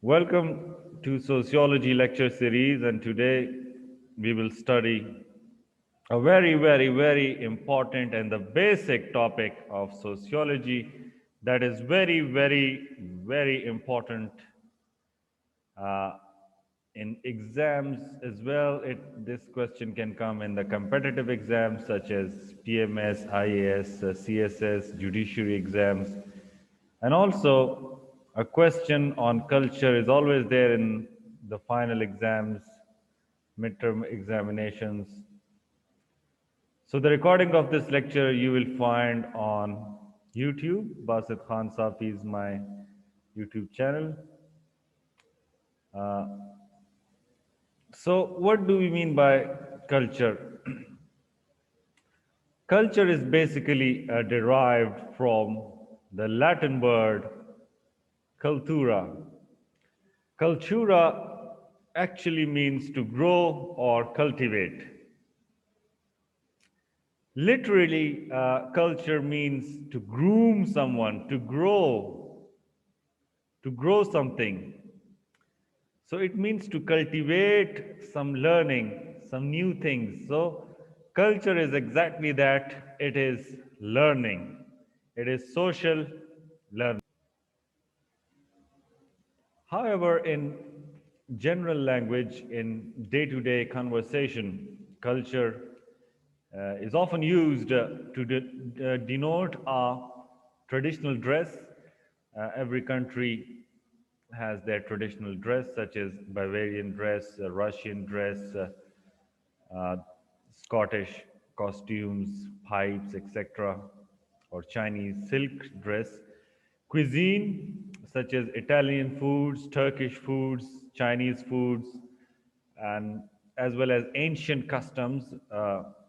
Welcome to Sociology lecture series, and today we will study a very important and the basic topic of sociology that is very important uh, in exams as well. This question can come in the competitive exams such as PMS, IAS, CSS, judiciary exams, and also a question on culture is always there in the final exams, midterm examinations. So the recording of this lecture you will find on YouTube. Basit Khan Safi is my YouTube channel. Uh, so what do we mean by culture? Culture is basically derived from the Latin word cultura. Cultura actually means to grow or cultivate. Literally, culture means to groom someone, to grow something. So it means to cultivate some learning, some new things. So culture is exactly that. It is learning. It is social learning. However, in general language, in day-to-day conversation, culture is often used to denote a traditional dress. Every country has their traditional dress, such as Bavarian dress, Russian dress, uh, Scottish costumes, pipes, etc., or Chinese silk dress. Cuisine, such as Italian foods, Turkish foods, Chinese foods, and as well as ancient customs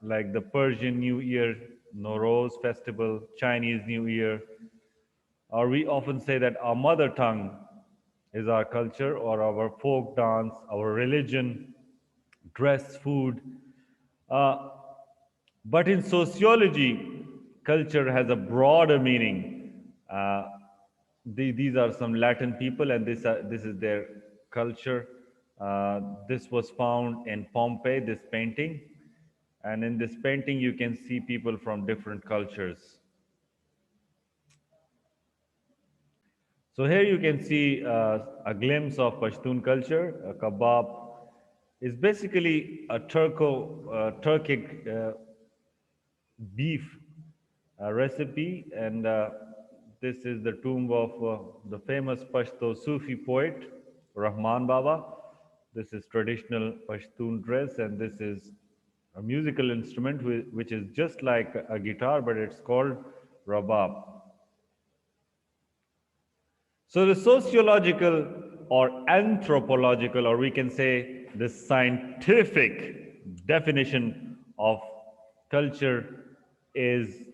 like the Persian New Year, Nowruz festival, Chinese New Year, or we often say that our mother tongue is our culture or our folk dance, our religion, dress, food. Uh, but in sociology, culture has a broader meaning. These are some Latin people, and this is their culture. This was found in Pompeii, this painting. And in this painting, you can see people from different cultures. So here you can see a glimpse of Pashtun culture. A Kabab is basically a Turkic beef recipe, and this is the tomb of the famous Pashto Sufi poet Rahman Baba. This is traditional Pashtun dress, and this is a musical instrument which is just like a guitar, but it's called Rubab. So the sociological or anthropological, or we can say the scientific definition of culture is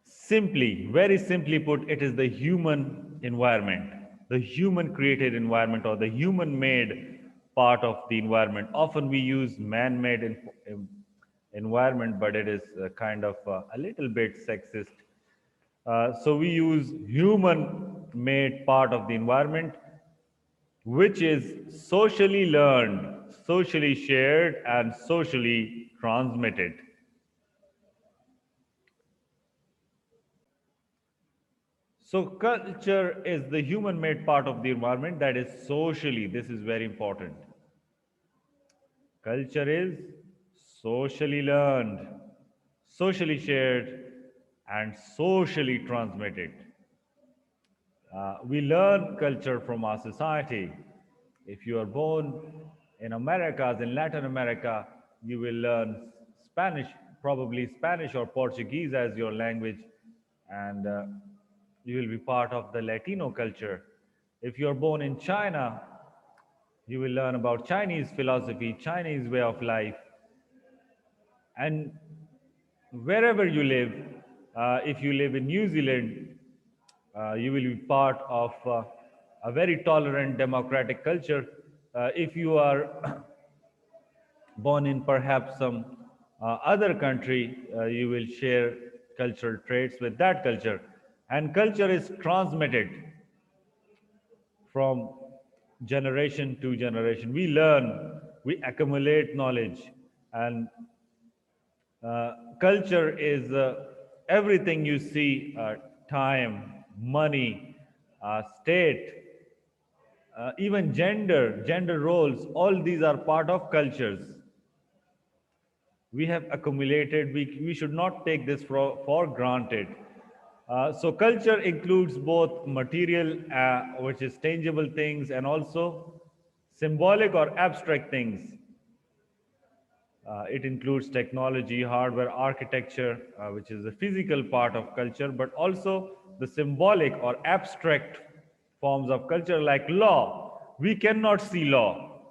simply, very simply put, it is the human environment, the human created environment or the human made part of the environment. Often we use man made environment, but it is kind of a little bit sexist. So we use human made part of the environment, which is socially learned, socially shared, and socially transmitted. So culture is the human made part of the environment that is socially, this is very important. Culture is socially learned, socially shared, and socially transmitted. We learn culture from our society. If you are born in Americas, in Latin America, you will learn Spanish, probably Spanish or Portuguese as your language, and you will be part of the Latino culture. If you are born in China, you will learn about Chinese philosophy, Chinese way of life, and wherever you live, if you live in New Zealand, you will be part of a very tolerant democratic culture. If you are born in perhaps some other country, you will share cultural traits with that culture. And culture is transmitted. from generation to generation. We learn, we accumulate knowledge, and culture is everything you see, time, money, state, even gender roles, all these are part of cultures. We have accumulated, we should not take this for granted. So culture includes both material, which is tangible things, and also symbolic or abstract things. It includes technology, hardware, architecture, which is the physical part of culture, but also the symbolic or abstract forms of culture like law. We cannot see law,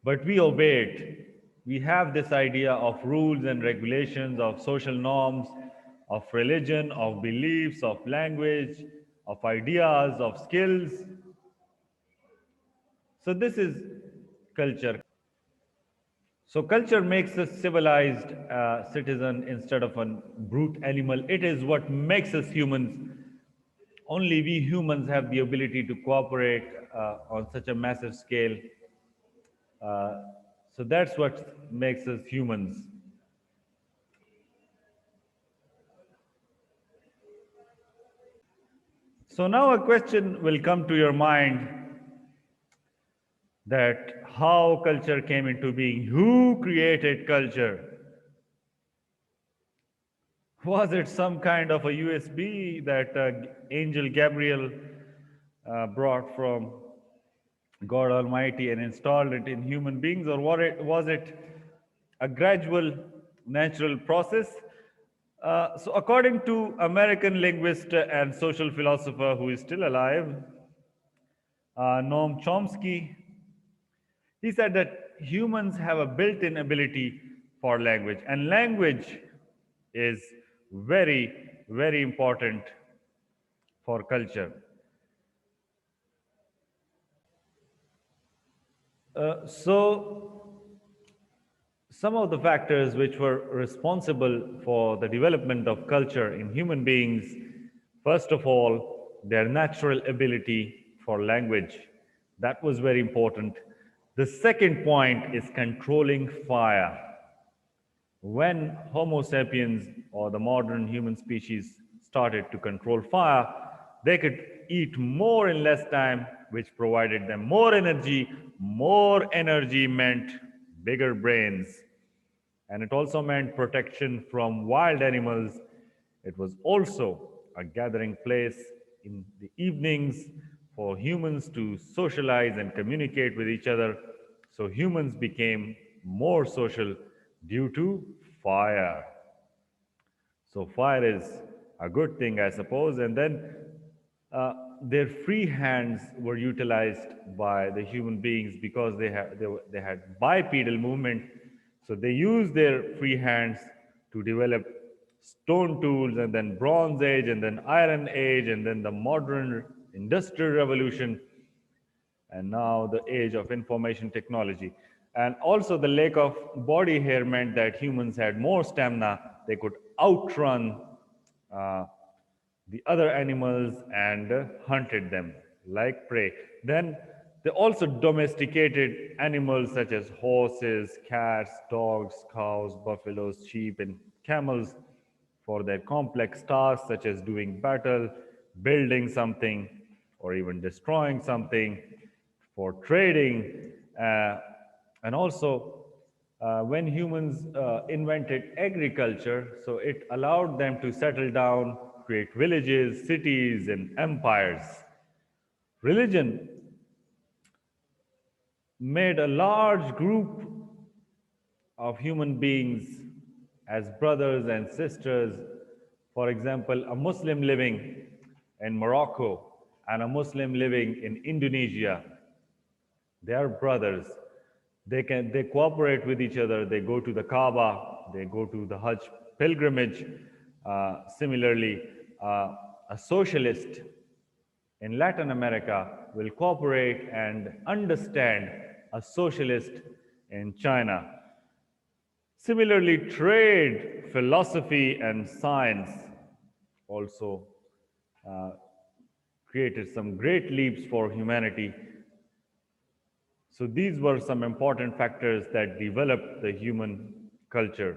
but we obey it. We have this idea of rules and regulations, of social norms, of religion, of beliefs, of language, of ideas, of skills. So, this is culture. So, culture makes us civilized citizen instead of a brute animal. It is what makes us humans. Only we humans have the ability to cooperate on such a massive scale. So, that's what makes us humans. So now a question will come to your mind that how culture came into being, who created culture? Was it some kind of a USB that Angel Gabriel brought from God Almighty and installed it in human beings, or was it a gradual natural process? So according to American linguist and social philosopher who is still alive, Noam Chomsky, he said that humans have a built-in ability for language, and language is very, very important for culture. So, some of the factors which were responsible for the development of culture in human beings, first of all, their natural ability for language. That was very important. The second point is controlling fire. When Homo sapiens or the modern human species started to control fire, they could eat more in less time, which provided them more energy. More energy meant bigger brains. And it also meant protection from wild animals. It was also a gathering place in the evenings for humans to socialize and communicate with each other. So humans became more social due to fire. So fire is a good thing, I suppose. And then uh, their free hands were utilized by the human beings because they had bipedal movement. So they used their free hands to develop stone tools, and then Bronze Age, and then Iron Age, and then the modern Industrial Revolution, and now the age of information technology. And also the lack of body hair meant that humans had more stamina. They could outrun uh, the other animals and hunted them like prey. Then they also domesticated animals such as horses, cats, dogs, cows, buffaloes, sheep, and camels for their complex tasks such as doing battle, building something, or even destroying something, for trading, and also when humans invented agriculture, so it allowed them to settle down, create villages, cities, and empires. Religion made a large group of human beings as brothers and sisters. For example, a Muslim living in Morocco and a Muslim living in Indonesia, they are brothers. They cooperate with each other. They go to the Kaaba. They go to the Hajj pilgrimage. Similarly, a socialist in Latin America will cooperate and understand a socialist in China. Similarly, trade, philosophy, and science also created some great leaps for humanity. So these were some important factors that developed the human culture.